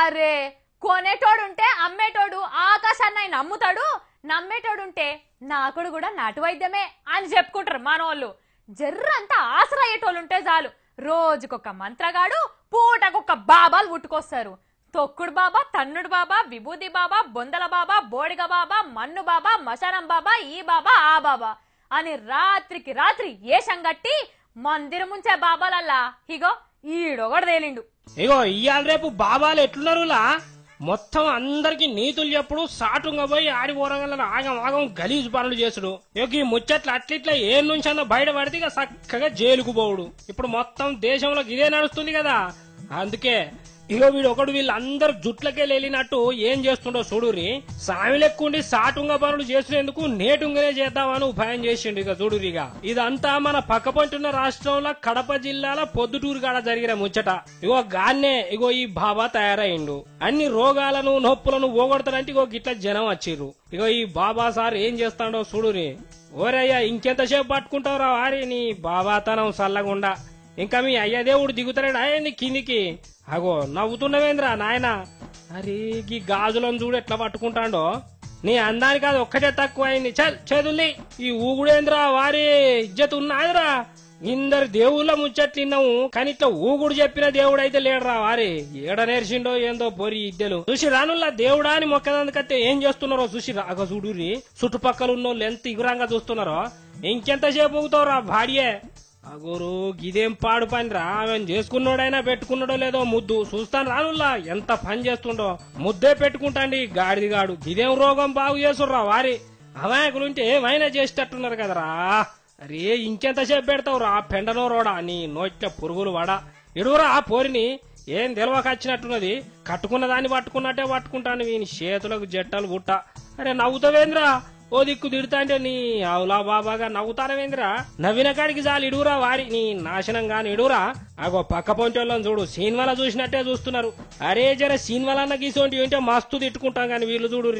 అరే కొనేటోడుంటే అమ్మేటోడు ఆకాశాన్ని నమ్ముతాడు, నమ్మేటోడుంటే నాకుడు కూడా నాటు వైద్యమే అని చెప్పుకుంటారు మనోళ్ళు. జర్రంతా ఆసరయ్యేటోళ్ళుంటే చాలు రోజుకొక మంత్రగాడు పూటకొక బాబాలు పుట్టుకొస్తారు. తొక్కుడు బాబా, తన్నుడు బాబా, విభూది బాబా, బొందల బాబా, బోడిగ బాబా, మన్ను బాబా, మశానం బాబా, ఈ బాబా ఆ బాబా అని రాత్రికి రాత్రి ఏషం గట్టి మందిరం ముంచే బాబాలల్లా ఇగో ఈడొకడు తేలిండు. ఇగో ఇయ్యాల రేపు బాబాలు ఎట్లున్నారులా మొత్తం అందరికి నీతులు చెప్పుడు, సాటుంగా పోయి ఆడి ఊరంగల ఆగం ఆగం గలీజు పనులు చేసుడు. ఈ ముచ్చట్లు అట్లిట్లా ఏ నుంచి అన్న బయటపడితే ఇక చక్కగా జైలుకు పోవుడు. ఇప్పుడు మొత్తం దేశంలో ఇదే నడుస్తుంది కదా. అందుకే ఇగో వీడు ఒకడు వీళ్ళందరూ జుట్లకే లేలినట్టు ఏం చేస్తుండో చూడురి. సామిలెక్కుండి సాటుంగా పనులు చేసినందుకు నేటుంగనే చేద్దామని ఉపాయం చేసిండు. ఇక చూడురిగా ఇదంతా మన పక్కపంటున్న రాష్ట్రంలో కడప జిల్లాల పొద్దుటూరు కాడ జరిగిన ముచ్చట. ఇగో గాన్నే ఇగో ఈ బాబా తయారయిండు. అన్ని రోగాలను నొప్పులను ఓగొడతాడంటే ఇగో గిట్ల జనం వచ్చిర్రు. ఇగో ఈ బాబా సార్ ఏం చేస్తాడో చూడురి. ఓరయ్యా ఇంకెంతసేపు పట్టుకుంటావురా వారి నీ బాబాతనం సల్లగుండా. ఇంకా మీ అయ్య దేవుడు దిగుతాడా ఏంది కిందికి? అగో నవ్వుతున్నవేంద్రా నాయన. అరే గీ గాజులను చూడు ఎట్లా పట్టుకుంటాడో. నీ అందానికి అది ఒక్కటే తక్కువ అయింది. చల్ చేదుల్ని ఈ ఊగుడేంద్రా వారి ఇజ్జత్ ఉన్నాదిరా. ఇందరు దేవుళ్ళ ముచ్చట్లిన్నాము కానీ ఇట్లా ఊగుడు చెప్పిన దేవుడు అయితే లేడరా వారి. ఏడ నేర్చిండో ఏందో బొరి ఇద్దెలు చూసి రానుల్లా దేవుడా అని మొక్కదందుకైతే ఏం చేస్తున్నారో చూసి అగ చూడురి. చుట్టుపక్కల ఉన్నోళ్ళు ఎంత ఇగురంగా చూస్తున్నారో. ఇంకెంతసేపు ఊగుతావురా భార్యే. అగోరు గిదేం పాడు పనిరా. ఆమె చేసుకున్నాడైనా పెట్టుకున్నాడో లేదో ముద్దు చూస్తాను రానుల్లా ఎంత పని చేస్తుండో. ముద్దే పెట్టుకుంటాండి గాడిదిగాడు. గిదేం రోగం బాగు చేసుర్రా వారి. అమాయకులుంటే ఏమైనా చేసేటట్టున్నారు కదరా. అరే ఇంకెంతసేపు పెడతావురా పెండనో రోడా నీ నోట్ల పురుగులు వడ. ఇడుగురా ఆ పోరిని ఏం తెలవకొచ్చినట్టున్నది. కట్టుకున్న దాన్ని పట్టుకున్నట్టే పట్టుకుంటాను వీని చేతులకు జట్టలు బుట్ట. అరే నవ్వుతావేంద్రా ఓ దిక్కు తిడతా అంటే నీ అవులా బాబాగా నవ్వుతానవేంద్రా. నవ్విన కాడికి చాలు ఇడుగురా వారి నీ నాశనం గాని ఇడుగురా. అగో పక్క పొంటోళ్ళని చూడు సినిమాలో చూసినట్టే చూస్తున్నారు. అరే జర సినిమాలన్న గీసోంటి ఏంటో మస్తు తిట్టుకుంటాం గాని వీళ్ళు చూడు.